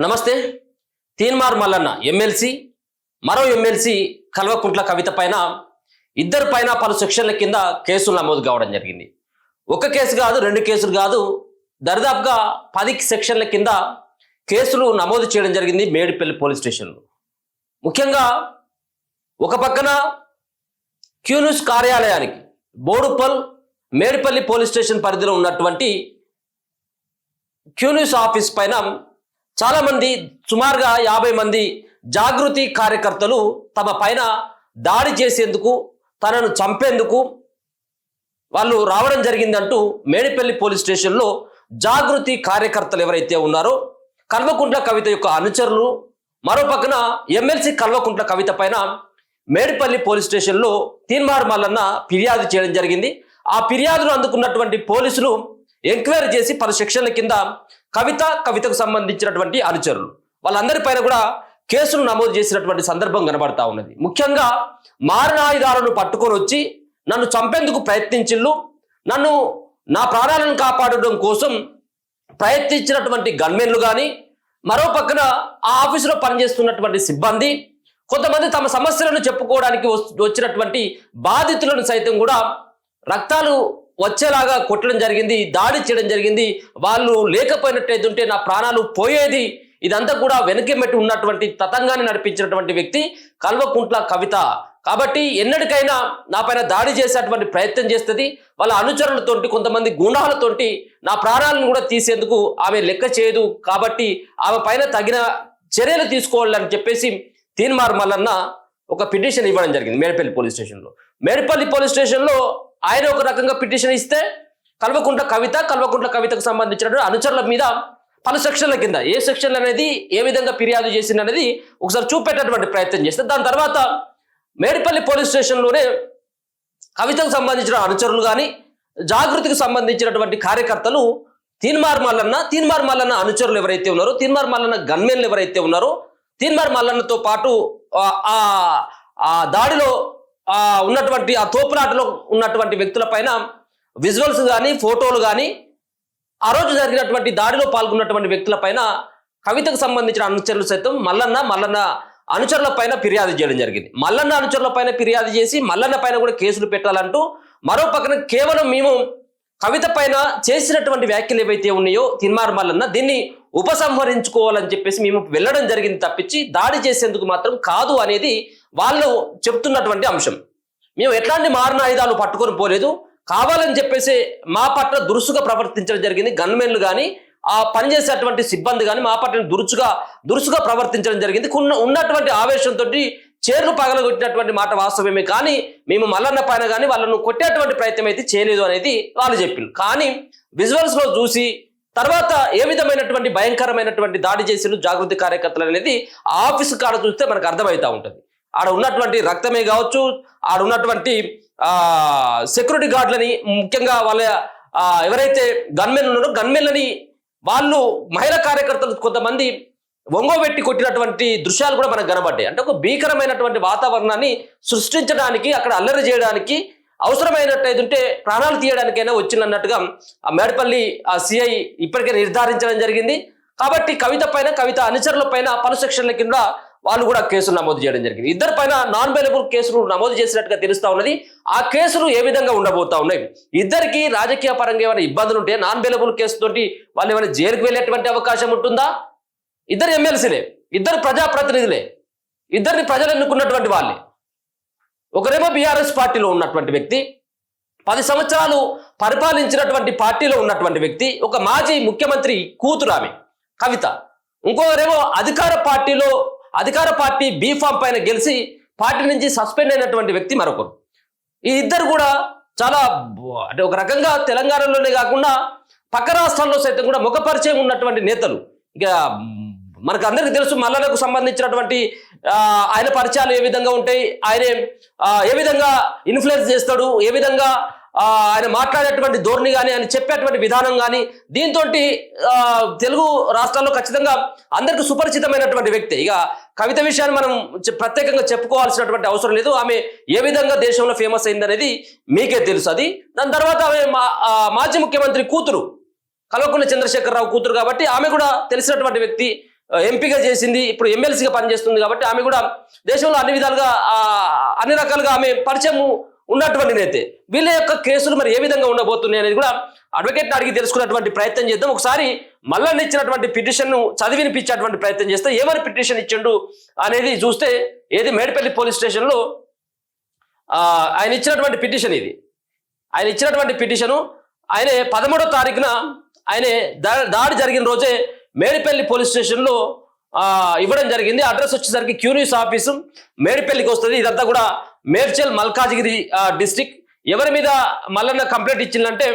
నమస్తే. తీన్మార్ మల్లన్న ఎమ్మెల్సీ, మరో ఎమ్మెల్సీ కల్వకుంట్ల కవిత పైన ఇద్దరు పైన పలు సెక్షన్ల కింద కేసులు నమోదు కావడం జరిగింది. ఒక కేసు కాదు, రెండు కేసులు కాదు, దరిదాపుగా 10 సెక్షన్ల కింద కేసులు నమోదు చేయడం జరిగింది మేడిపల్లి పోలీస్ స్టేషన్లో. ముఖ్యంగా ఒక పక్కన క్యూన్యూస్ కార్యాలయానికి బోడుప్పల్ మేడిపల్లి పోలీస్ స్టేషన్ పరిధిలో ఉన్నటువంటి క్యూన్యూస్ ఆఫీస్ పైన చాలామంది, సుమారుగా 50 మంది జాగృతి కార్యకర్తలు తమ పైన దాడి చేసేందుకు, తనను చంపేందుకు వాళ్ళు రావడం జరిగిందంటూ మేడిపల్లి పోలీస్ స్టేషన్లో జాగృతి కార్యకర్తలు ఎవరైతే ఉన్నారో కల్వకుంట్ల కవిత యొక్క అనుచరులు, మరో పక్కన ఎమ్మెల్సీ కల్వకుంట్ల కవిత పైన మేడిపల్లి పోలీస్ స్టేషన్లో తీన్మార్ మల్లన్న ఫిర్యాదు చేయడం జరిగింది. ఆ ఫిర్యాదును అందుకున్నటువంటి పోలీసులు ఎంక్వైరీ చేసి 10 సెక్షన్ల కింద కవితకు సంబంధించినటువంటి అనుచరులు వాళ్ళందరిపైన కూడా కేసులు నమోదు చేసినటువంటి సందర్భం కనబడతా ఉన్నది. ముఖ్యంగా మారణాయుధాలను పట్టుకొని వచ్చి నన్ను చంపేందుకు ప్రయత్నించిళ్ళు, నన్ను నా ప్రాణాలను కాపాడడం కోసం ప్రయత్నించినటువంటి గన్మెన్లు కానీ, మరో పక్కన ఆ ఆఫీసులో పనిచేస్తున్నటువంటి సిబ్బంది, కొంతమంది తమ సమస్యలను చెప్పుకోవడానికి వచ్చినటువంటి బాధితులను సైతం కూడా రక్తాలు వచ్చేలాగా కొట్టడం జరిగింది, దాడి చేయడం జరిగింది. వాళ్ళు లేకపోయినట్టయితుంటే నా ప్రాణాలు పోయేది. ఇదంతా కూడా వెనకెమెట్టి ఉన్నటువంటి తతంగాన్ని నడిపించినటువంటి వ్యక్తి కల్వకుంట్ల కవిత. కాబట్టి ఎన్నటికైనా నా పైన దాడి చేసేటువంటి ప్రయత్నం చేస్తుంది. వాళ్ళ అనుచరులతోటి, కొంతమంది గుండాలతోటి నా ప్రాణాలను కూడా తీసేందుకు ఆమె లెక్క చేయదు. కాబట్టి ఆమె పైన తగిన చర్యలు తీసుకోవాలని చెప్పేసి తీన్మార్ మల్లన్న ఒక పిటిషన్ ఇవ్వడం జరిగింది మేడిపల్లి పోలీస్ స్టేషన్లో. మేడిపల్లి పోలీస్ స్టేషన్లో ఆయన ఒక రకంగా పిటిషన్ ఇస్తే, కల్వకుంట్ల కవితకు సంబంధించినటువంటి అనుచరుల మీద 10 సెక్షన్ల కింద ఏ సెక్షన్లు అనేది ఏ విధంగా ఫిర్యాదు చేసింది అనేది ఒకసారి చూపెట్టేటువంటి ప్రయత్నం చేస్తే, దాని తర్వాత మేడిపల్లి పోలీస్ స్టేషన్లోనే కవితకు సంబంధించిన అనుచరులు కానీ, జాగృతికి సంబంధించినటువంటి కార్యకర్తలు తీన్మార్ మల్లన్న అనుచరులు ఎవరైతే ఉన్నారో, తీన్మార్ మల్లన్న గన్మెన్లు ఎవరైతే ఉన్నారో, తీన్మార్ మల్లన్నతో పాటు ఆ దాడిలో ఉన్నటువంటి ఆ తోపులాటలో ఉన్నటువంటి వ్యక్తుల పైన విజువల్స్ కానీ, ఫోటోలు కానీ, ఆ రోజు జరిగినటువంటి దాడిలో పాల్గొన్నటువంటి వ్యక్తుల పైన కవితకు సంబంధించిన అనుచరులు సైతం మల్లన్న అనుచరుల పైన ఫిర్యాదు చేయడం జరిగింది. మల్లన్న అనుచరుల పైన ఫిర్యాదు చేసి మల్లన్న పైన కూడా కేసులు పెట్టాలంటూ, మరో పక్కన కేవలం మేము కవిత పైన చేసినటువంటి వ్యాఖ్యలు ఏవైతే ఉన్నాయో తీన్మార్ మల్లన్న దీన్ని ఉపసంహరించుకోవాలని చెప్పేసి మేము వెళ్ళడం జరిగింది తప్పించి దాడి చేసేందుకు మాత్రం కాదు అనేది వాళ్ళు చెప్తున్నటువంటి అంశం. మేము ఎట్లాంటి మారణాయుధాలు పట్టుకొని పోలేదు, కావాలని చెప్పేసి మా పట్ల దురుసుగా ప్రవర్తించడం జరిగింది. గన్మెన్లు కానీ, ఆ పనిచేసేటువంటి సిబ్బంది కానీ మా పట్ల దురుసుగా ప్రవర్తించడం జరిగింది. ఉన్నటువంటి ఆవేశంతో చైర్లు పగలగొట్టినటువంటి మాట వాస్తవమే, కానీ మేము మల్లన్న పైన కానీ వాళ్ళను కొట్టేటువంటి ప్రయత్నం అయితే చేయలేదు అనేది వాళ్ళు చెప్పింది. కానీ విజువల్స్లో చూసి తర్వాత ఏ విధమైనటువంటి భయంకరమైనటువంటి దాడి చేసిన జాగృతి కార్యకర్తలు అనేది ఆ ఆఫీసు కాడ చూస్తే మనకు అర్థమవుతూ ఉంటుంది. ఆడ ఉన్నటువంటి రక్తమే కావచ్చు, ఆడ ఉన్నటువంటి సెక్యూరిటీ గార్డులని, ముఖ్యంగా వాళ్ళ ఎవరైతే గన్మెన్ ఉన్నారో గన్మెన్లని వాళ్ళు మహిళా కార్యకర్తలు కొంతమంది ఒంగోబెట్టి కొట్టినటువంటి దృశ్యాలు కూడా మనకు కనబడ్డాయి. అంటే ఒక భీకరమైనటువంటి వాతావరణాన్ని సృష్టించడానికి, అక్కడ అల్లరి చేయడానికి, అవసరమైనట్టయితే ప్రాణాలు తీయడానికైనా వచ్చిందన్నట్టుగా ఆ మేడపల్లి సిఐ ఇప్పటికే నిర్ధారించడం జరిగింది. కాబట్టి కవిత అనుచరుల పైన 10 సెక్షన్ల కింద వాళ్ళు కూడా కేసులు నమోదు చేయడం జరిగింది. ఇద్దరు పైన నాన్ బెయిలబుల్ కేసులు నమోదు చేసినట్టుగా తెలుస్తా ఉన్నది. ఆ కేసులు ఏ విధంగా ఉండబోతా ఉన్నాయి, ఇద్దరికి రాజకీయ పరంగా ఏమైనా ఇబ్బందులు ఉంటే నాన్ బెయిలబుల్ కేసుతోటి వాళ్ళు ఏమైనా జైలుకు వెళ్ళేటువంటి అవకాశం ఉంటుందా? ఇద్దరు ఎమ్మెల్సీలే, ఇద్దరు ప్రజాప్రతినిధులే, ఇద్దరిని ప్రజలు ఎన్నుకున్నటువంటి వాళ్ళే. ఒకరేమో బీఆర్ఎస్ పార్టీలో ఉన్నటువంటి వ్యక్తి, 10 సంవత్సరాలు పరిపాలించినటువంటి పార్టీలో ఉన్నటువంటి వ్యక్తి, ఒక మాజీ ముఖ్యమంత్రి కూతురు ఆమె కవిత. ఇంకొకరేమో అధికార పార్టీ బీఫామ్ పైన గెలిచి పార్టీ నుంచి సస్పెండ్ అయినటువంటి వ్యక్తి మరొకరు. ఈ ఇద్దరు కూడా చాలా, అంటే ఒక రకంగా తెలంగాణలోనే కాకుండా పక్క రాష్ట్రాల్లో సైతం కూడా ముఖపరిచయం ఉన్నటువంటి నేతలు. ఇక మనకు అందరికీ తెలుసు మల్లన్నకు సంబంధించినటువంటి ఆయన పరిచయాలు ఏ విధంగా ఉంటాయి, ఆయన ఏ విధంగా ఇన్ఫ్లుయెన్స్ చేస్తాడు, ఏ విధంగా ఆయన మాట్లాడేటువంటి ధోరణి కానీ, ఆయన చెప్పేటువంటి విధానం కానీ, దీంతో తెలుగు రాష్ట్రాల్లో ఖచ్చితంగా అందరికీ సుపరిచితమైనటువంటి వ్యక్తి. ఇక కవిత విషయాన్ని మనం ప్రత్యేకంగా చెప్పుకోవాల్సినటువంటి అవసరం లేదు. ఆమె ఏ విధంగా దేశంలో ఫేమస్ అయింది అనేది మీకే తెలుసు. అది దాని తర్వాత ఆమె మాజీ ముఖ్యమంత్రి కూతురు, కల్వకుంట్ల చంద్రశేఖరరావు కూతురు కాబట్టి ఆమె కూడా తెలిసినటువంటి వ్యక్తి. ఎంపీగా చేసింది, ఇప్పుడు ఎమ్మెల్సీగా పనిచేస్తుంది కాబట్టి ఆమె కూడా దేశంలో అన్ని విధాలుగా అన్ని రకాలుగా ఆమె పరిచయం ఉన్నటువంటి నేతే. వీళ్ళ యొక్క కేసులు మరి ఏ విధంగా ఉండబోతున్నాయి అనేది కూడా అడ్వకేట్ని అడిగి తెలుసుకున్నటువంటి ప్రయత్నం చేద్దాం. ఒకసారి మల్లన్న ఇచ్చినటువంటి పిటిషన్ను చదివినిపించేటువంటి ప్రయత్నం చేస్తే ఏమని పిటిషన్ ఇచ్చిండు అనేది చూస్తే, ఏది మేడిపల్లి పోలీస్ స్టేషన్లో ఆయన ఇచ్చినటువంటి పిటిషన్ ఇది. ఆయన ఇచ్చినటువంటి పిటిషను ఆయన 13వ తారీఖున ఆయన దాడి జరిగిన రోజే మేడిపల్లి పోలీస్ స్టేషన్లో ఇవ్వడం జరిగింది. అడ్రస్ వచ్చేసరికి క్యూన్యూస్ ఆఫీసు మేడిపల్లికి వస్తుంది. ఇదంతా కూడా మేడ్చల్ మల్కాజిగిరి డిస్టిక్. ఎవరి మీద మల్లన్న కంప్లైంట్ ఇచ్చిందంటే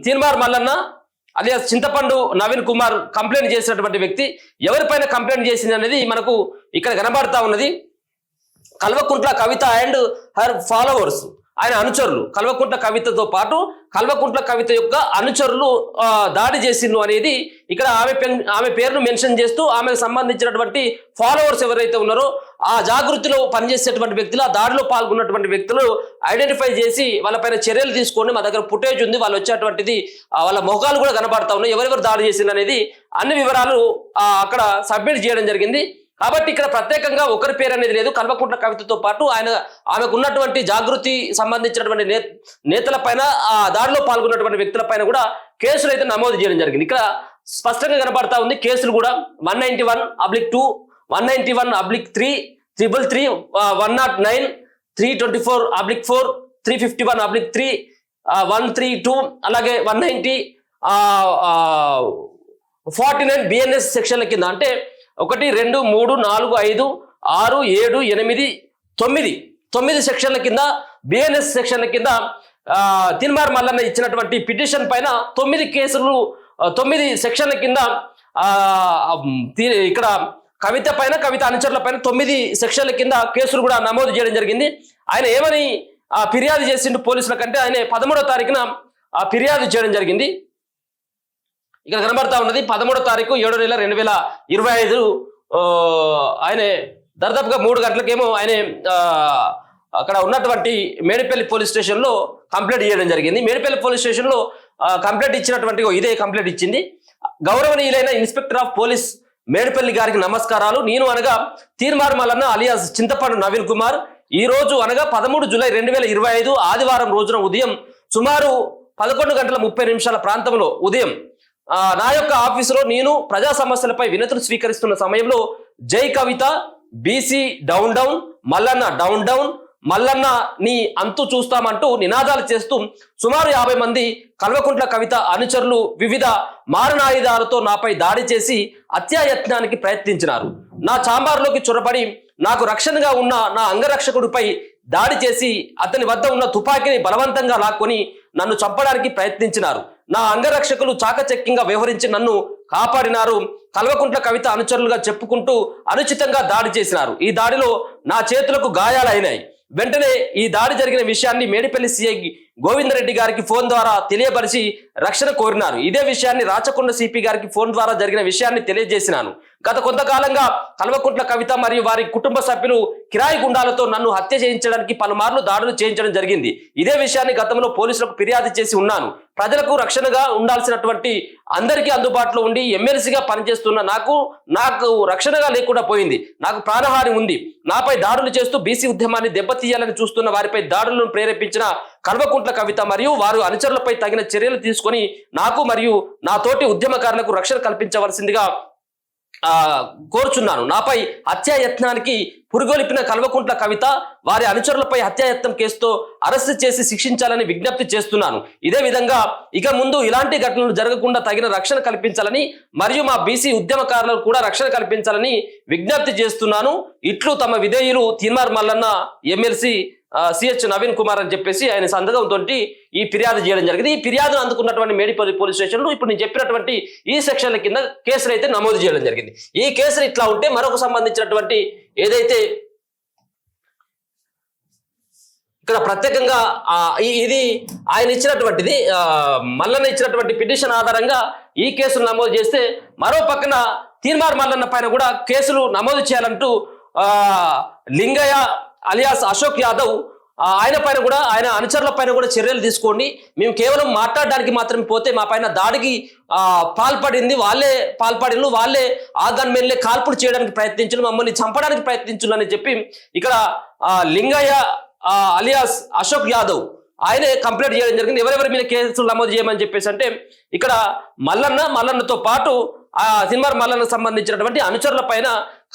తీన్మార్ మల్లన్న అలియాస్ చింతపండు నవీన్ కుమార్ కంప్లైంట్ చేసినటువంటి వ్యక్తి. ఎవరిపైన కంప్లైంట్ చేసింది అనేది మనకు ఇక్కడ కనబడతా ఉన్నది. Kalvakuntla Kavitha and her followers, ఆయన అనుచరులు, కల్వకుంట్ల కవితతో పాటు కల్వకుంట్ల కవిత యొక్క అనుచరులు దాడి చేసిండ్రు అనేది ఇక్కడ ఆమె పేరును మెన్షన్ చేస్తూ ఆమెకు సంబంధించినటువంటి ఫాలోవర్స్ ఎవరైతే ఉన్నారో ఆ జాగృతిలో పనిచేసేటువంటి వ్యక్తులు, ఆ దాడిలో పాల్గొన్నటువంటి వ్యక్తులు ఐడెంటిఫై చేసి వాళ్ళపైన చర్యలు తీసుకోండి, మా దగ్గర ఫుటేజ్ ఉంది, వాళ్ళు వచ్చేటువంటిది వాళ్ళ ముఖాలు కూడా కనబడతా ఉన్నాయి, ఎవరెవరు దాడి చేసిండ్రు అనేది అన్ని వివరాలు అక్కడ సబ్మిట్ చేయడం జరిగింది. కాబట్టి ఇక్కడ ప్రత్యేకంగా ఒకరి పేరు అనేది లేదు. కల్వకుంట్ల కవితతో పాటు ఆమెకు ఉన్నటువంటి జాగృతి సంబంధించినటువంటి నేతల పైన, ఆ దాడిలో పాల్గొన్నటువంటి వ్యక్తుల పైన కూడా కేసులు అయితే నమోదు చేయడం జరిగింది. ఇక్కడ స్పష్టంగా కనబడతా ఉంది. కేసులు కూడా 191/2, 191/3, 333, 109, 324/4, 351/3, 132, అలాగే 190, 49 బిఎన్ఎస్ సెక్షన్ల కింద, అంటే 1, 2, 3, 4, 5, 6, 7, 8, 9 సెక్షన్ల కింద, బిఎన్ఎస్ సెక్షన్ల కింద తీన్మార్ మల్లన్న ఇచ్చినటువంటి పిటిషన్ పైన 9 కేసులు, 9 సెక్షన్ల కింద ఇక్కడ కవిత పైన, కవిత అనుచరుల పైన 9 సెక్షన్ల కింద కేసులు కూడా నమోదు చేయడం జరిగింది. ఆయన ఏమని ఫిర్యాదు చేసిండు పోలీసుల కంటే, ఆయన 13వ తారీఖున ఫిర్యాదు చేయడం జరిగింది. ఇక్కడ కనబడతా ఉన్నది 13వ తారీఖు 7వ నెల 2025 ఆయన దాదాపుగా 3 గంటలకేమో ఆయన అక్కడ ఉన్నటువంటి మేడిపల్లి పోలీస్ స్టేషన్లో కంప్లైంట్ చేయడం జరిగింది. మేడిపల్లి పోలీస్ స్టేషన్లో కంప్లైంట్ ఇచ్చినటువంటి ఇదే కంప్లైంట్ ఇచ్చింది. గౌరవనీయులైన ఇన్స్పెక్టర్ ఆఫ్ పోలీస్ మేడిపల్లి గారికి నమస్కారాలు. నేను అనగా తీన్మార్ మల్లన్న అలియాస్ చింతపండు నవీన్ కుమార్ ఈ రోజు అనగా 13 జూలై 2025 ఆదివారం రోజున ఉదయం సుమారు 11:30 ప్రాంతంలో ఉదయం నా యొక్క ఆఫీసులో నేను ప్రజా సమస్యలపై వినతులు స్వీకరిస్తున్న సమయంలో జై Kavitha, BC down down, Mallanna down down, Mallanna నీ అంతు చూస్తామంటూ నినాదాలు చేస్తూ సుమారు 50 మంది కల్వకుంట్ల కవిత అనుచరులు వివిధ మారణాయుధాలతో నాపై దాడి చేసి హత్యాయత్నానికి ప్రయత్నించినారు. నా చాంబార్లోకి చొరబడి నాకు రక్షణగా ఉన్న నా అంగరక్షకుడిపై దాడి చేసి అతని వద్ద ఉన్న తుపాకీని బలవంతంగా లాక్కొని నన్ను చంపడానికి ప్రయత్నించినారు. నా అంగరక్షకులు చాకచక్యంగా వ్యవహరించి నన్ను కాపాడినారు. కల్వకుంట్ల కవిత అనుచరులుగా చెప్పుకుంటూ అనుచితంగా దాడి చేసినారు. ఈ దాడిలో నా చేతులకు గాయాలైనాయి. వెంటనే ఈ దాడి జరిగిన విషయాన్ని మేడిపల్లి సిఐ గోవిందరెడ్డి గారికి ఫోన్ ద్వారా తెలియపరిచి రక్షణ కోరినారు. ఇదే విషయాన్ని రాచకొండ సిపి గారికి ఫోన్ ద్వారా జరిగిన విషయాన్ని తెలియజేసినాను. గత కొంతకాలంగా కల్వకుంట్ల కవిత మరియు వారి కుటుంబ సభ్యులు కిరాయి గుండాలతో నన్ను హత్య చేయించడానికి పలుమార్లు దాడులు చేయించడం జరిగింది. ఇదే విషయాన్ని గతంలో పోలీసులకు ఫిర్యాదు చేసి ఉన్నాను. ప్రజలకు రక్షణగా ఉండాల్సినటువంటి అందరికీ అందుబాటులో ఉండి ఎమ్మెల్సీగా పనిచేస్తున్న నాకు రక్షణగా లేకుండా పోయింది. నాకు ప్రాణహాని ఉంది. నాపై దాడులు చేస్తూ బీసీ ఉద్యమాన్ని దెబ్బతీయాలని చూస్తున్న వారిపై దాడులను ప్రేరేపించిన కల్వకుంట్ల కవిత మరియు వారు అనుచరులపై తగిన చర్యలు తీసుకొని నాకు మరియు నా తోటి ఉద్యమకారులకు రక్షణ కల్పించవలసిందిగా కోరుచున్నాను. నాపై హత్యాయత్నానికి పురుగొలిపిన కల్వకుంట్ల కవిత వారి అనుచరులపై హత్యాయత్నం కేసుతో అరెస్టు చేసి శిక్షించాలని విజ్ఞప్తి చేస్తున్నాను. ఇదే విధంగా ఇక ముందు ఇలాంటి ఘటనలు జరగకుండా తగిన రక్షణ కల్పించాలని మరియు మా బీసీ ఉద్యమకారులకు కూడా రక్షణ కల్పించాలని విజ్ఞప్తి చేస్తున్నాను. ఇట్లు తమ విధేయులు తీన్మార్ మల్లన్న ఎమ్మెల్సీ సిహెచ్ నవీన్ కుమార్ అని చెప్పేసి ఆయన సంతకంతో ఈ ఫిర్యాదు చేయడం జరిగింది. ఈ ఫిర్యాదును అందుకున్నటువంటి మేడిపల్లి పోలీస్ స్టేషన్లో ఇప్పుడు నేను చెప్పినటువంటి ఈ సెక్షన్ల కింద కేసులు అయితే నమోదు చేయడం జరిగింది. ఈ కేసులు ఇట్లా ఉంటే మరొక సంబంధించినటువంటి ఏదైతే ఇక్కడ ప్రత్యేకంగా ఇది ఆయన ఇచ్చినటువంటిది మల్లన్న ఇచ్చినటువంటి పిటిషన్ ఆధారంగా ఈ కేసులు నమోదు చేస్తే, మరో పక్కన తీన్మార్ మల్లన్న పైన కూడా కేసులు నమోదు చేయాలంటూ లింగయ్య అలియాస్ అశోక్ యాదవ్ ఆయన పైన కూడా ఆయన అనుచరుల పైన కూడా చర్యలు తీసుకోండి. మేము కేవలం మాట్లాడడానికి మాత్రమే పోతే మా పైన దాడికి పాల్పడిండ్రు, వాళ్ళే ఆగన్ మెల్లే కాల్పులు చేయడానికి ప్రయత్నించు, మమ్మల్ని చంపడానికి ప్రయత్నించు అని చెప్పి ఇక్కడ లింగయ్య అలియాస్ అశోక్ యాదవ్ ఆయనే కంప్లైంట్ చేయడం జరిగింది. ఎవరెవరి మీద కేసులు నమోదు చేయమని చెప్పేసి అంటే ఇక్కడ మల్లన్నతో పాటు సినిమార్ మల్లన్నకు సంబంధించినటువంటి అనుచరుల పైన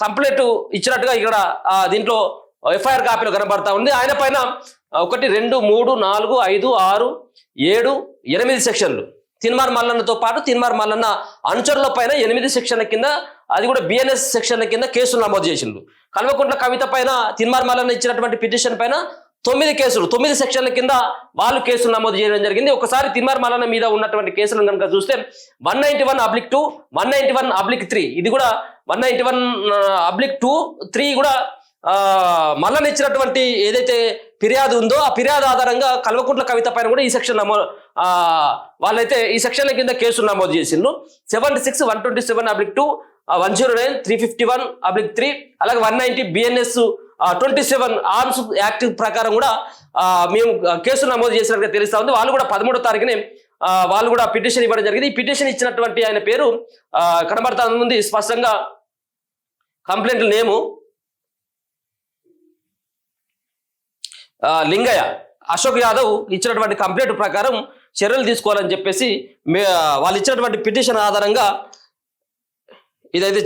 కంప్లైంట్ ఇచ్చినట్టుగా ఇక్కడ దీంట్లో ఎఫ్ఐఆర్ కాపీలో కనబడతా ఉంది. ఆయన పైన 1, 2, 3, 4, 5, 6, 7, 8 సెక్షన్లు, తిన్మార్ మల్లన్నతో పాటు తిన్మార్ మల్లన్న అనుచరుల పైన 8 సెక్షన్ల కింద, అది కూడా బిఎన్ఎస్ సెక్షన్ల కింద కేసులు నమోదు చేసిండు. కల్వకుంట్ల కవిత పైన తిన్మార్ మల్లన్న ఇచ్చినటువంటి పిటిషన్ పైన 9 కేసులు, 9 సెక్షన్ల కింద వాళ్ళు కేసులు నమోదు చేయడం జరిగింది. ఒకసారి తిన్మార్ మల్లన్న మీద ఉన్నటువంటి కేసులను కనుక చూస్తే 191/2, 191/3, ఇది కూడా 191/2, 3 కూడా మల్లన్న ఇచ్చినటువంటి ఏదైతే ఫిర్యాదు ఉందో ఆ ఫిర్యాదు ఆధారంగా కల్వకుంట్ల కవిత పైన కూడా ఈ సెక్షన్ వాళ్ళైతే ఈ సెక్షన్ల కింద కేసులు నమోదు చేసిండ్రు. 76, 127/2, 109, 351/3, అలాగే 190 బిఎన్ఎస్ 27 ఆర్మ్స్ యాక్ట్ ప్రకారం కూడా మేము కేసులు నమోదు చేసినట్టుగా తెలుస్తా ఉంది. వాళ్ళు కూడా 13వ తారీఖునే వాళ్ళు కూడా పిటిషన్ ఇవ్వడం జరిగింది. ఈ పిటిషన్ ఇచ్చినటువంటి ఆయన పేరు కనబడతా ఉంది స్పష్టంగా, కంప్లైంట్ నేము లింగయ్య అశోక్ యాదవ్ ఇచ్చినటువంటి కంప్లైంట్ ప్రకారం చర్యలు తీసుకోవాలని చెప్పేసి వాళ్ళు ఇచ్చినటువంటి పిటిషన్ ఆధారంగా ఇదైతే